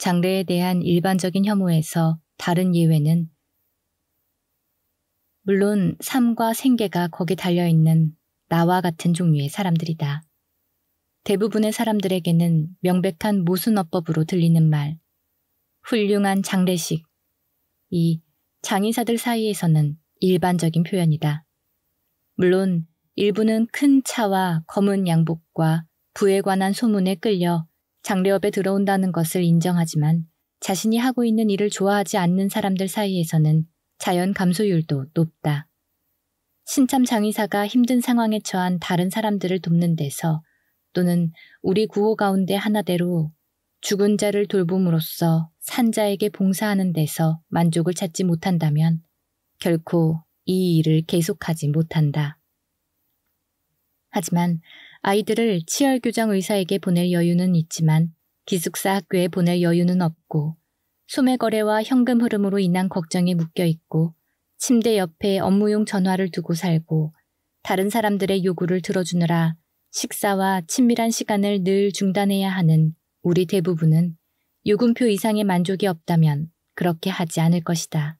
장래에 대한 일반적인 혐오에서 다른 예외는 물론 삶과 생계가 거기 달려있는 나와 같은 종류의 사람들이다. 대부분의 사람들에게는 명백한 모순어법으로 들리는 말, 훌륭한 장례식, 이 장의사들 사이에서는 일반적인 표현이다. 물론 일부는 큰 차와 검은 양복과 부에 관한 소문에 끌려 장례업에 들어온다는 것을 인정하지만 자신이 하고 있는 일을 좋아하지 않는 사람들 사이에서는 자연 감소율도 높다. 신참 장의사가 힘든 상황에 처한 다른 사람들을 돕는 데서 또는 우리 구호 가운데 하나대로 죽은 자를 돌봄으로써 산자에게 봉사하는 데서 만족을 찾지 못한다면 결코 이 일을 계속하지 못한다. 하지만 아이들을 치열교장 의사에게 보낼 여유는 있지만 기숙사 학교에 보낼 여유는 없고 소매거래와 현금 흐름으로 인한 걱정에 묶여있고 침대 옆에 업무용 전화를 두고 살고 다른 사람들의 요구를 들어주느라 식사와 친밀한 시간을 늘 중단해야 하는 우리 대부분은 요금표 이상의 만족이 없다면 그렇게 하지 않을 것이다.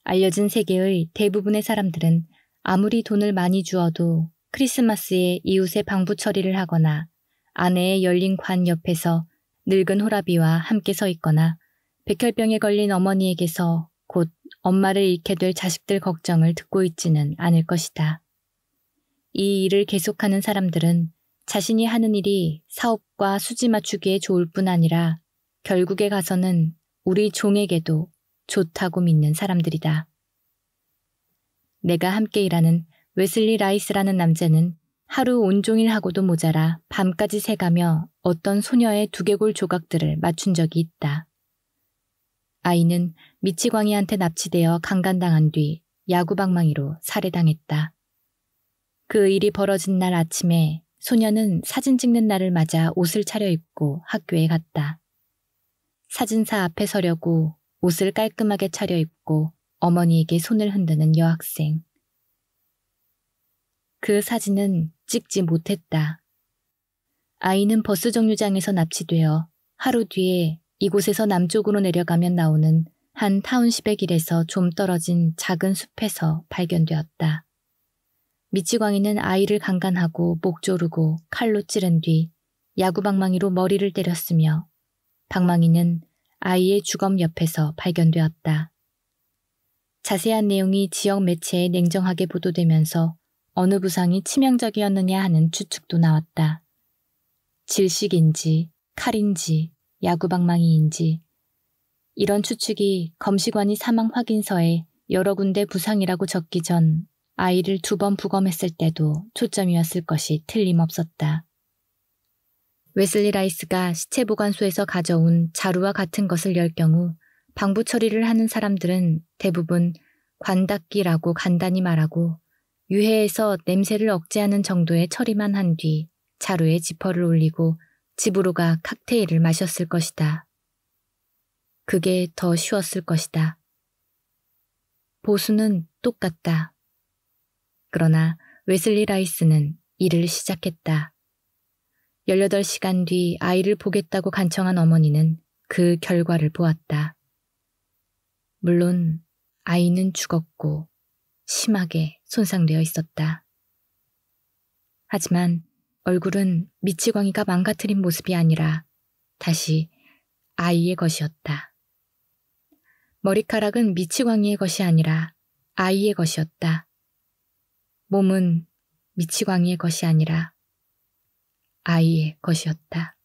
알려진 세계의 대부분의 사람들은 아무리 돈을 많이 주어도 크리스마스에 이웃의 방부 처리를 하거나 아내의 열린 관 옆에서 늙은 호라비와 함께 서 있거나 백혈병에 걸린 어머니에게서 곧 엄마를 잃게 될 자식들 걱정을 듣고 있지는 않을 것이다. 이 일을 계속하는 사람들은 자신이 하는 일이 사업과 수지 맞추기에 좋을 뿐 아니라 결국에 가서는 우리 종에게도 좋다고 믿는 사람들이다. 내가 함께 일하는 웨슬리 라이스라는 남자는 하루 온종일 하고도 모자라 밤까지 새가며 어떤 소녀의 두개골 조각들을 맞춘 적이 있다. 아이는 미치광이한테 납치되어 강간당한 뒤 야구방망이로 살해당했다. 그 일이 벌어진 날 아침에 소녀는 사진 찍는 날을 맞아 옷을 차려입고 학교에 갔다. 사진사 앞에 서려고 옷을 깔끔하게 차려입고 어머니에게 손을 흔드는 여학생. 그 사진은 찍지 못했다. 아이는 버스 정류장에서 납치되어 하루 뒤에 이곳에서 남쪽으로 내려가면 나오는 한 타운십의 길에서 좀 떨어진 작은 숲에서 발견되었다. 미치광이는 아이를 강간하고 목 조르고 칼로 찌른 뒤 야구방망이로 머리를 때렸으며 방망이는 아이의 주검 옆에서 발견되었다. 자세한 내용이 지역 매체에 냉정하게 보도되면서 어느 부상이 치명적이었느냐 하는 추측도 나왔다. 질식인지 칼인지 야구방망이인지 이런 추측이 검시관이 사망 확인서에 여러 군데 부상이라고 적기 전 아이를 2번 부검했을 때도 초점이었을 것이 틀림없었다. 웨슬리 라이스가 시체보관소에서 가져온 자루와 같은 것을 열 경우 방부 처리를 하는 사람들은 대부분 관닦기라고 간단히 말하고 유해에서 냄새를 억제하는 정도의 처리만 한 뒤 자루에 지퍼를 올리고 집으로 가 칵테일을 마셨을 것이다. 그게 더 쉬웠을 것이다. 보수는 똑같다. 그러나 웨슬리 라이스는 일을 시작했다. 18시간 뒤 아이를 보겠다고 간청한 어머니는 그 결과를 보았다. 물론 아이는 죽었고 심하게 손상되어 있었다. 하지만 얼굴은 미치광이가 망가뜨린 모습이 아니라 다시 아이의 것이었다. 머리카락은 미치광이의 것이 아니라 아이의 것이었다. 몸은 미치광이의 것이 아니라 아이의 것이었다.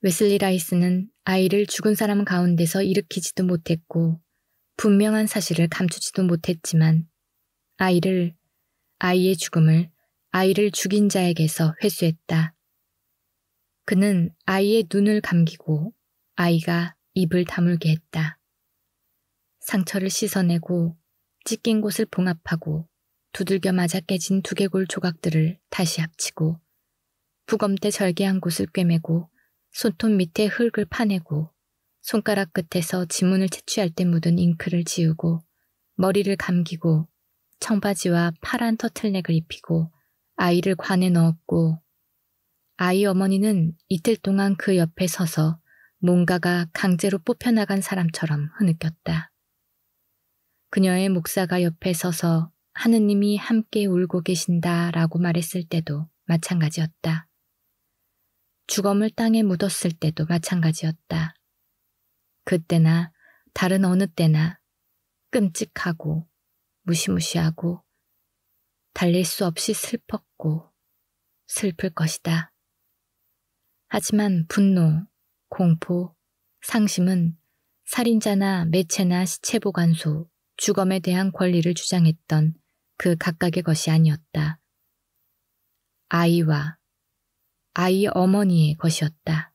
웨슬리 라이스는 아이를 죽은 사람 가운데서 일으키지도 못했고 분명한 사실을 감추지도 못했지만 아이의 죽음을 아이를 죽인 자에게서 회수했다. 그는 아이의 눈을 감기고 아이가 입을 다물게 했다. 상처를 씻어내고 찢긴 곳을 봉합하고 두들겨 맞아 깨진 두개골 조각들을 다시 합치고 부검대 절개한 곳을 꿰매고 손톱 밑에 흙을 파내고 손가락 끝에서 지문을 채취할 때 묻은 잉크를 지우고 머리를 감기고 청바지와 파란 터틀넥을 입히고 아이를 관에 넣었고 아이 어머니는 이틀 동안 그 옆에 서서 뭔가가 강제로 뽑혀나간 사람처럼 흐느꼈다. 그녀의 목사가 옆에 서서 하느님이 함께 울고 계신다라고 말했을 때도 마찬가지였다. 주검을 땅에 묻었을 때도 마찬가지였다. 그때나 다른 어느 때나 끔찍하고 무시무시하고 달랠 수 없이 슬펐고 슬플 것이다. 하지만 분노, 공포, 상심은 살인자나 매체나 시체보관소, 주검에 대한 권리를 주장했던 그 각각의 것이 아니었다. 아이와 아이 어머니의 것이었다.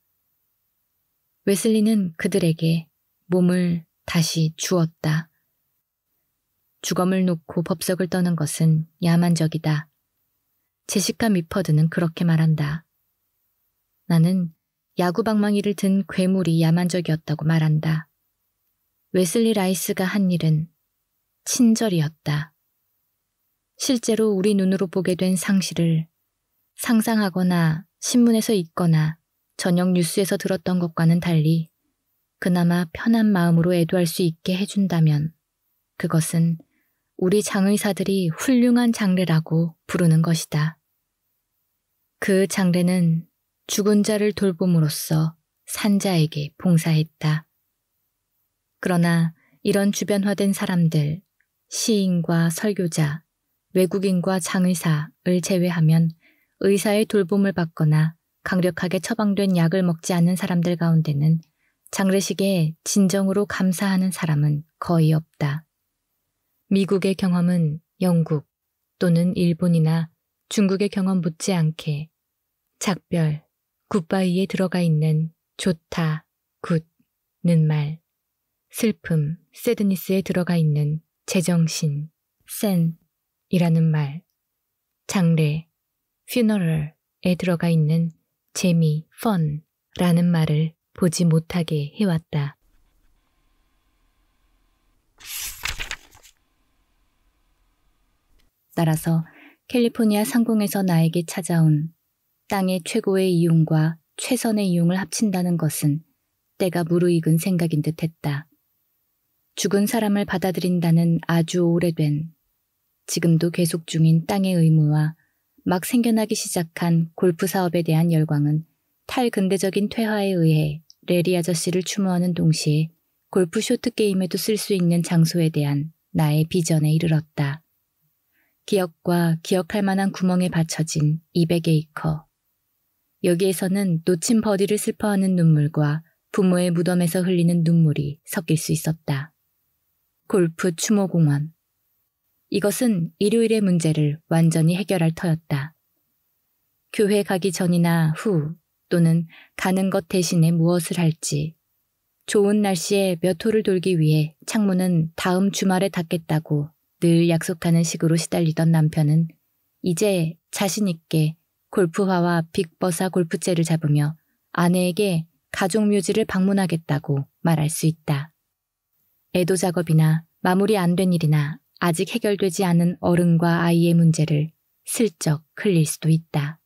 웨슬리는 그들에게 몸을 다시 주었다. 주검을 놓고 법석을 떠는 것은 야만적이다. 제시카 미퍼드는 그렇게 말한다. 나는 야구방망이를 든 괴물이 야만적이었다고 말한다. 웨슬리 라이스가 한 일은 친절이었다. 실제로 우리 눈으로 보게 된 상실을 상상하거나 신문에서 읽거나 저녁 뉴스에서 들었던 것과는 달리 그나마 편한 마음으로 애도할 수 있게 해준다면 그것은 우리 장의사들이 훌륭한 장례라고 부르는 것이다. 그 장례는 죽은 자를 돌봄으로써 산자에게 봉사했다. 그러나 이런 주변화된 사람들, 시인과 설교자, 외국인과 장의사를 제외하면 의사의 돌봄을 받거나 강력하게 처방된 약을 먹지 않는 사람들 가운데는 장례식에 진정으로 감사하는 사람은 거의 없다. 미국의 경험은 영국 또는 일본이나 중국의 경험 못지않게 작별, 굿바이에 들어가 있는 좋다, 굿는 말, 슬픔, 새드니스에 들어가 있는 제정신, 센이라는 말, 장례, funeral에 들어가 있는 재미, fun라는 말을 보지 못하게 해왔다. 따라서 캘리포니아 상공에서 나에게 찾아온 땅의 최고의 이용과 최선의 이용을 합친다는 것은 때가 무르익은 생각인 듯 했다. 죽은 사람을 받아들인다는 아주 오래된, 지금도 계속 중인 땅의 의무와 막 생겨나기 시작한 골프 사업에 대한 열광은 탈근대적인 퇴화에 의해 레리 아저씨를 추모하는 동시에 골프 쇼트 게임에도 쓸 수 있는 장소에 대한 나의 비전에 이르렀다. 기억과 기억할 만한 구멍에 받쳐진 200에이커. 여기에서는 놓친 버디를 슬퍼하는 눈물과 부모의 무덤에서 흘리는 눈물이 섞일 수 있었다. 골프 추모공원. 이것은 일요일의 문제를 완전히 해결할 터였다. 교회 가기 전이나 후 또는 가는 것 대신에 무엇을 할지, 좋은 날씨에 몇 홀을 돌기 위해 창문은 다음 주말에 닫겠다고 늘 약속하는 식으로 시달리던 남편은 이제 자신 있게 골프화와 빅버사 골프채를 잡으며 아내에게 가족묘지를 방문하겠다고 말할 수 있다. 애도 작업이나 마무리 안 된 일이나 아직 해결되지 않은 어른과 아이의 문제를 슬쩍 흘릴 수도 있다.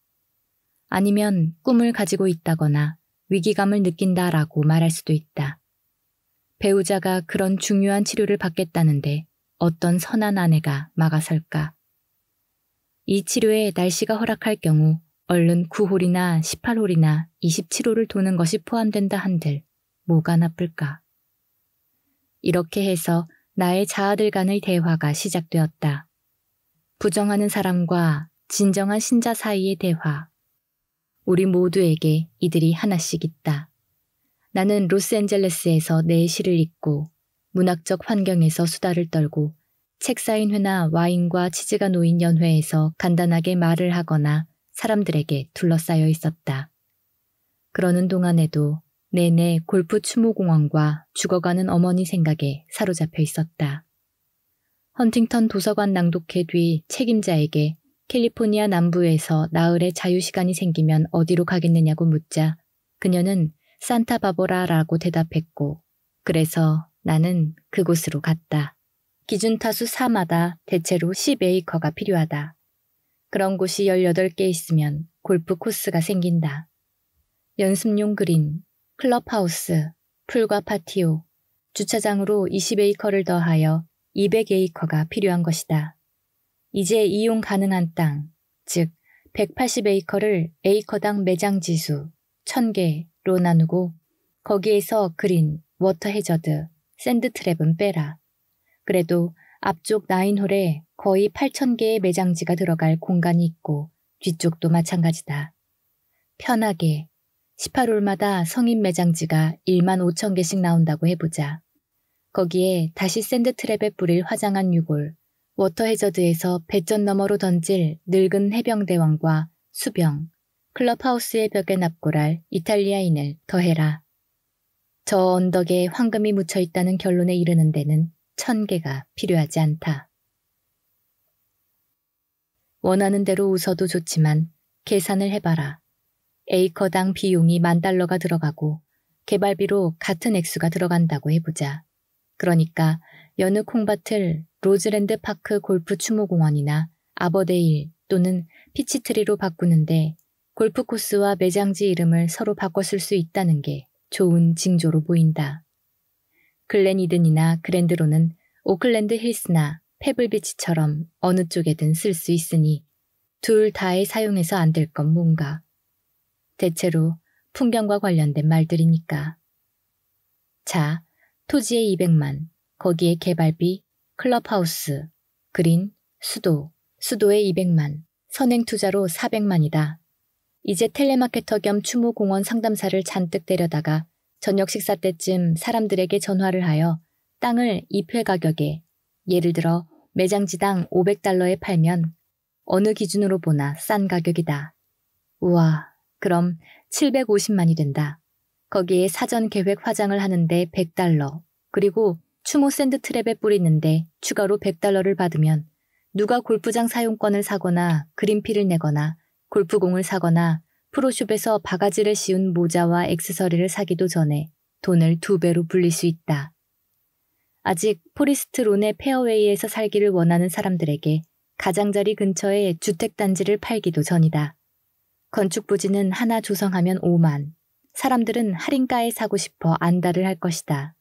아니면 꿈을 가지고 있다거나 위기감을 느낀다라고 말할 수도 있다. 배우자가 그런 중요한 치료를 받겠다는데 어떤 선한 아내가 막아설까? 이 치료에 날씨가 허락할 경우 얼른 9홀이나 18홀이나 27홀을 도는 것이 포함된다 한들 뭐가 나쁠까? 이렇게 해서 나의 자아들 간의 대화가 시작되었다. 부정하는 사람과 진정한 신자 사이의 대화. 우리 모두에게 이들이 하나씩 있다. 나는 로스앤젤레스에서 내 시를 읽고 문학적 환경에서 수다를 떨고 책 사인회나 와인과 치즈가 놓인 연회에서 간단하게 말을 하거나 사람들에게 둘러싸여 있었다. 그러는 동안에도 내내 골프 추모공원과 죽어가는 어머니 생각에 사로잡혀 있었다. 헌팅턴 도서관 낭독회 뒤 책임자에게 캘리포니아 남부에서 나흘의 자유시간이 생기면 어디로 가겠느냐고 묻자 그녀는 산타바버라라고 대답했고 그래서 나는 그곳으로 갔다. 기준 타수 4마다 대체로 10에이커가 필요하다. 그런 곳이 18개 있으면 골프 코스가 생긴다. 연습용 그린, 클럽하우스, 풀과 파티오, 주차장으로 20에이커를 더하여 200에이커가 필요한 것이다. 이제 이용 가능한 땅, 즉 180에이커를 에이커당 매장 지수 1000개로 나누고 거기에서 그린, 워터 해저드, 샌드 트랩은 빼라. 그래도 앞쪽 9홀에 거의 8,000개의 매장지가 들어갈 공간이 있고 뒤쪽도 마찬가지다. 편하게 18홀마다 성인 매장지가 15,000개씩 나온다고 해보자. 거기에 다시 샌드 트랩에 뿌릴 화장한 6홀, 워터 해저드에서 배전 너머로 던질 늙은 해병대왕과 수병, 클럽하우스의 벽에 납골할 이탈리아인을 더해라. 저 언덕에 황금이 묻혀있다는 결론에 이르는 데는 1000개가 필요하지 않다. 원하는 대로 웃어도 좋지만 계산을 해봐라. 에이커당 비용이 $10,000가 들어가고 개발비로 같은 액수가 들어간다고 해보자. 그러니까 여느 콩밭을 로즈랜드 파크 골프 추모공원이나 아버데일 또는 피치트리로 바꾸는데 골프 코스와 매장지 이름을 서로 바꿔 쓸 수 있다는 게 좋은 징조로 보인다. 글렌 이든이나 그랜드로는 오클랜드 힐스나 페블비치처럼 어느 쪽에든 쓸 수 있으니 둘 다에 사용해서 안 될 건 뭔가. 대체로 풍경과 관련된 말들이니까. 자, 토지에 200만, 거기에 개발비, 클럽하우스, 그린, 수도에 200만, 선행투자로 400만이다. 이제 텔레마케터 겸 추모공원 상담사를 잔뜩 데려다가 저녁 식사 때쯤 사람들에게 전화를 하여 땅을 입회 가격에, 예를 들어 매장지당 $500에 팔면 어느 기준으로 보나 싼 가격이다. 우와, 그럼 750만이 된다. 거기에 사전 계획 화장을 하는데 $100, 그리고 추모 샌드 트랩에 뿌리는데 추가로 $100를 받으면 누가 골프장 사용권을 사거나 그린피를 내거나 골프공을 사거나 프로숍에서 바가지를 씌운 모자와 액세서리를 사기도 전에 돈을 2배로 불릴 수 있다. 아직 포리스트 론의 페어웨이에서 살기를 원하는 사람들에게 가장자리 근처에 주택단지를 팔기도 전이다. 건축 부지는 하나 조성하면 5만. 사람들은 할인가에 사고 싶어 안달을 할 것이다.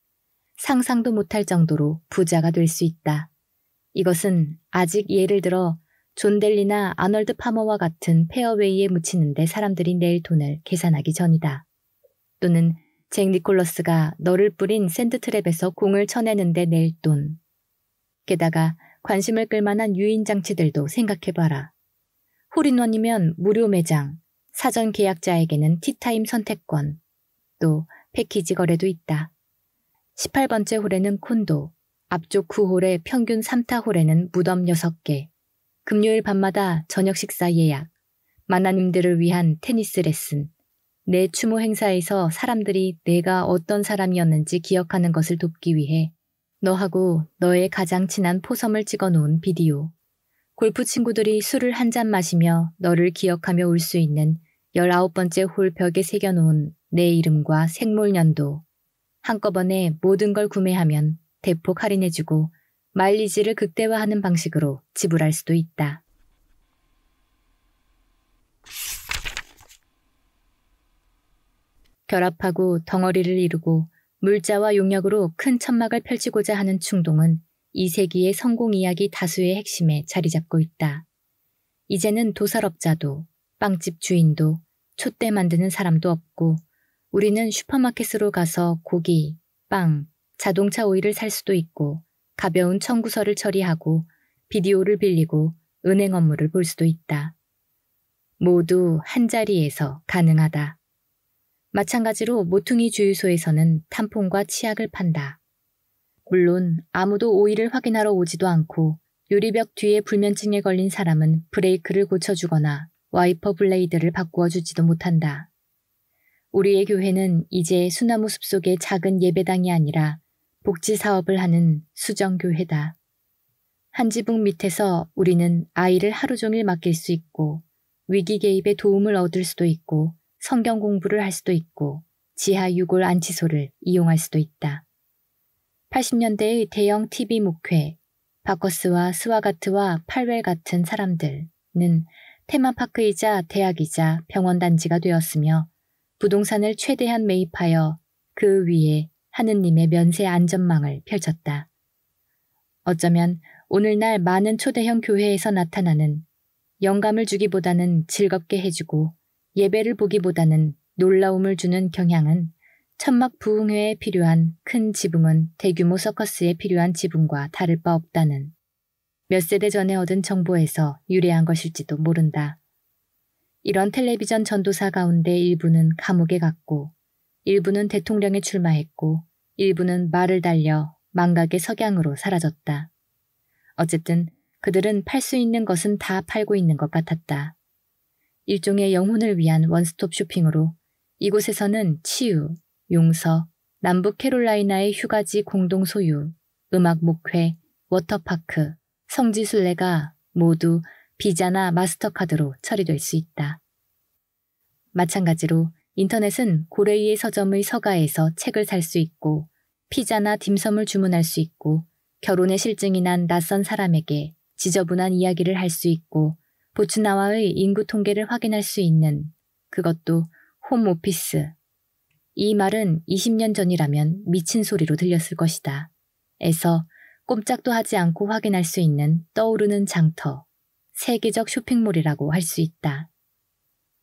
상상도 못할 정도로 부자가 될 수 있다. 이것은 아직 예를 들어 존 델리나 아널드 파머와 같은 페어웨이에 묻히는데 사람들이 낼 돈을 계산하기 전이다. 또는 잭 니콜러스가 너를 뿌린 샌드트랩에서 공을 쳐내는데 낼 돈. 게다가 관심을 끌만한 유인장치들도 생각해봐라. 홀인원이면 무료 매장, 사전 계약자에게는 티타임 선택권, 또 패키지 거래도 있다. 18번째 홀에는 콘도, 앞쪽 9홀에 평균 3타 홀에는 무덤 6개, 금요일 밤마다 저녁 식사 예약, 만화님들을 위한 테니스 레슨, 내 추모 행사에서 사람들이 내가 어떤 사람이었는지 기억하는 것을 돕기 위해 너하고 너의 가장 친한 포섬을 찍어놓은 비디오, 골프 친구들이 술을 한 잔 마시며 너를 기억하며 울 수 있는 19번째 홀 벽에 새겨놓은 내 이름과 생몰년도, 한꺼번에 모든 걸 구매하면 대폭 할인해주고 마일리지를 극대화하는 방식으로 지불할 수도 있다. 결합하고 덩어리를 이루고 물자와 용역으로 큰 천막을 펼치고자 하는 충동은 이 세기의 성공 이야기 다수의 핵심에 자리 잡고 있다. 이제는 도살업자도 빵집 주인도 촛대 만드는 사람도 없고 우리는 슈퍼마켓으로 가서 고기, 빵, 자동차 오일을 살 수도 있고 가벼운 청구서를 처리하고 비디오를 빌리고 은행 업무를 볼 수도 있다. 모두 한자리에서 가능하다. 마찬가지로 모퉁이 주유소에서는 탐폰과 치약을 판다. 물론 아무도 오일을 확인하러 오지도 않고 유리벽 뒤에 불면증에 걸린 사람은 브레이크를 고쳐주거나 와이퍼 블레이드를 바꾸어 주지도 못한다. 우리의 교회는 이제 수나무 숲속의 작은 예배당이 아니라 복지 사업을 하는 수정교회다. 한 지붕 밑에서 우리는 아이를 하루 종일 맡길 수 있고 위기 개입에 도움을 얻을 수도 있고 성경 공부를 할 수도 있고 지하 유골 안치소를 이용할 수도 있다. 80년대의 대형 TV 목회, 바커스와 스와가트와 팔웰 같은 사람들, 테마파크이자 대학이자 병원단지가 되었으며 부동산을 최대한 매입하여 그 위에 하느님의 면세 안전망을 펼쳤다. 어쩌면 오늘날 많은 초대형 교회에서 나타나는 영감을 주기보다는 즐겁게 해주고 예배를 보기보다는 놀라움을 주는 경향은 천막부흥회에 필요한 큰 지붕은 대규모 서커스에 필요한 지붕과 다를 바 없다는 몇 세대 전에 얻은 정보에서 유래한 것일지도 모른다. 이런 텔레비전 전도사 가운데 일부는 감옥에 갔고 일부는 대통령에 출마했고 일부는 말을 달려 망각의 석양으로 사라졌다. 어쨌든 그들은 팔 수 있는 것은 다 팔고 있는 것 같았다. 일종의 영혼을 위한 원스톱 쇼핑으로 이곳에서는 치유, 용서, 남북 캐롤라이나의 휴가지 공동 소유, 음악 목회, 워터파크, 성지순례가 모두 비자나 마스터카드로 처리될 수 있다. 마찬가지로 인터넷은 고레이의 서점의 서가에서 책을 살 수 있고 피자나 딤섬을 주문할 수 있고 결혼의 실증이 난 낯선 사람에게 지저분한 이야기를 할 수 있고 보츠나와의 인구 통계를 확인할 수 있는 그것도 홈오피스. 이 말은 20년 전이라면 미친 소리로 들렸을 것이다. 에서 꼼짝도 하지 않고 확인할 수 있는 떠오르는 장터, 세계적 쇼핑몰이라고 할 수 있다.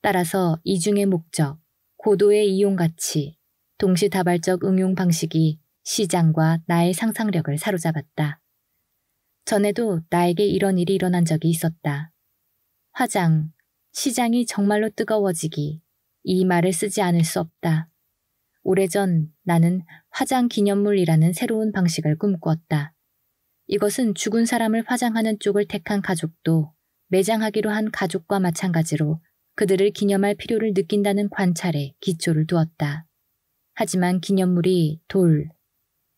따라서 이중의 목적, 고도의 이용 가치, 동시다발적 응용 방식이 시장과 나의 상상력을 사로잡았다. 전에도 나에게 이런 일이 일어난 적이 있었다. 화장, 시장이 정말로 뜨거워지기, 이 말을 쓰지 않을 수 없다. 오래전 나는 화장 기념물이라는 새로운 방식을 꿈꾸었다. 이것은 죽은 사람을 화장하는 쪽을 택한 가족도 매장하기로 한 가족과 마찬가지로 그들을 기념할 필요를 느낀다는 관찰에 기초를 두었다. 하지만 기념물이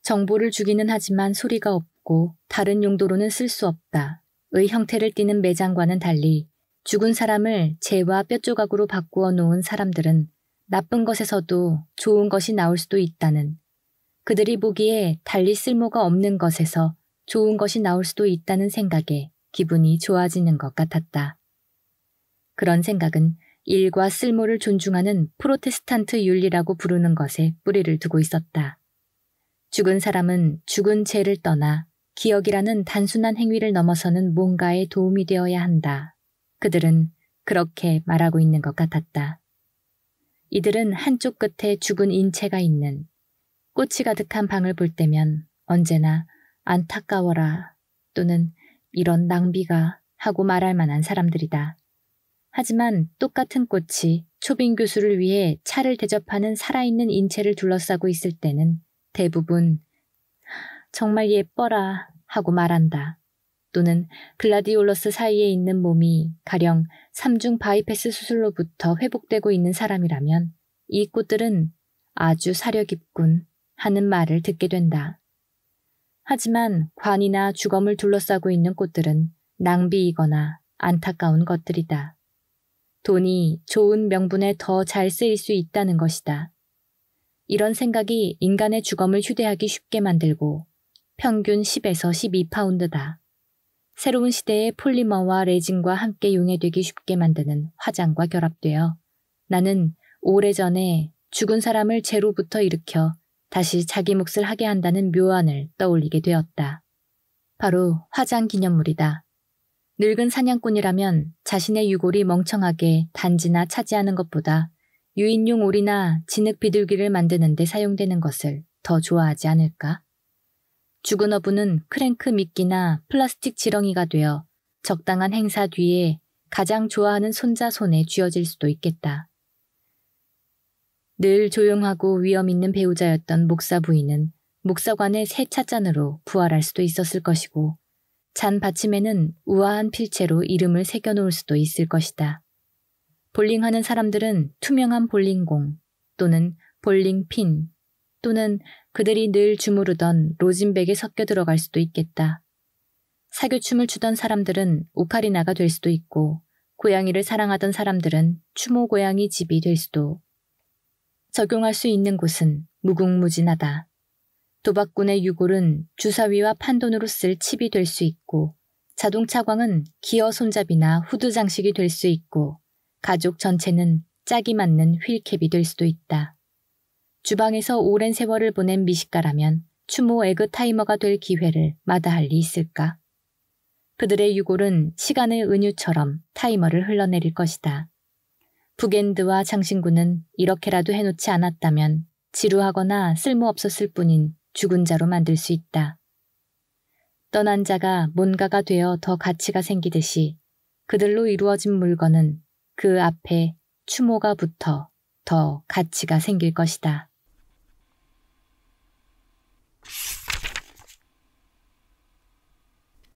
정보를 주기는 하지만 소리가 없고 다른 용도로는 쓸 수 없다. 의 형태를 띠는 매장과는 달리 죽은 사람을 재와 뼈 조각으로 바꾸어 놓은 사람들은 나쁜 것에서도 좋은 것이 나올 수도 있다는, 그들이 보기에 달리 쓸모가 없는 것에서 좋은 것이 나올 수도 있다는 생각에 기분이 좋아지는 것 같았다. 그런 생각은 일과 쓸모를 존중하는 프로테스탄트 윤리라고 부르는 것에 뿌리를 두고 있었다. 죽은 사람은 죽은 죄를 떠나 기억이라는 단순한 행위를 넘어서는 뭔가에 도움이 되어야 한다. 그들은 그렇게 말하고 있는 것 같았다. 이들은 한쪽 끝에 죽은 인체가 있는 꽃이 가득한 방을 볼 때면 언제나 안타까워라 또는 이런 낭비가 하고 말할 만한 사람들이다. 하지만 똑같은 꽃이 초빙 교수를 위해 차를 대접하는 살아있는 인체를 둘러싸고 있을 때는 대부분 정말 예뻐라 하고 말한다. 또는 글라디올러스 사이에 있는 몸이 가령 3중 바이패스 수술로부터 회복되고 있는 사람이라면 이 꽃들은 아주 사려 깊군 하는 말을 듣게 된다. 하지만 관이나 주검을 둘러싸고 있는 꽃들은 낭비이거나 안타까운 것들이다. 돈이 좋은 명분에 더 잘 쓰일 수 있다는 것이다. 이런 생각이 인간의 주검을 휴대하기 쉽게 만들고 평균 10에서 12파운드다. 새로운 시대의 폴리머와 레진과 함께 용해되기 쉽게 만드는 화장과 결합되어 나는 오래전에 죽은 사람을 재로부터 일으켜 다시 자기 몫을 하게 한다는 묘안을 떠올리게 되었다. 바로 화장 기념물이다. 늙은 사냥꾼이라면 자신의 유골이 멍청하게 단지나 차지하는 것보다 유인용 오리나 진흙 비둘기를 만드는 데 사용되는 것을 더 좋아하지 않을까? 죽은 어부는 크랭크 미끼나 플라스틱 지렁이가 되어 적당한 행사 뒤에 가장 좋아하는 손자 손에 쥐어질 수도 있겠다. 늘 조용하고 위험 있는 배우자였던 목사 부인은 목사관의 새 찻잔으로 부활할 수도 있었을 것이고 잔 받침에는 우아한 필체로 이름을 새겨놓을 수도 있을 것이다. 볼링하는 사람들은 투명한 볼링공 또는 볼링핀 또는 그들이 늘 주무르던 로진백에 섞여 들어갈 수도 있겠다. 사교춤을 추던 사람들은 오카리나가 될 수도 있고 고양이를 사랑하던 사람들은 추모 고양이 집이 될 수도. 적용할 수 있는 곳은 무궁무진하다. 도박꾼의 유골은 주사위와 판돈으로 쓸 칩이 될 수 있고 자동차광은 기어 손잡이나 후드 장식이 될 수 있고 가족 전체는 짝이 맞는 휠캡이 될 수도 있다. 주방에서 오랜 세월을 보낸 미식가라면 추모 에그 타이머가 될 기회를 마다할 리 있을까? 그들의 유골은 시간의 은유처럼 타이머를 흘러내릴 것이다. 북엔드와 장신구는 이렇게라도 해놓지 않았다면 지루하거나 쓸모없었을 뿐인 죽은 자로 만들 수 있다. 떠난 자가 뭔가가 되어 더 가치가 생기듯이 그들로 이루어진 물건은 그 앞에 추모가 붙어 더 가치가 생길 것이다.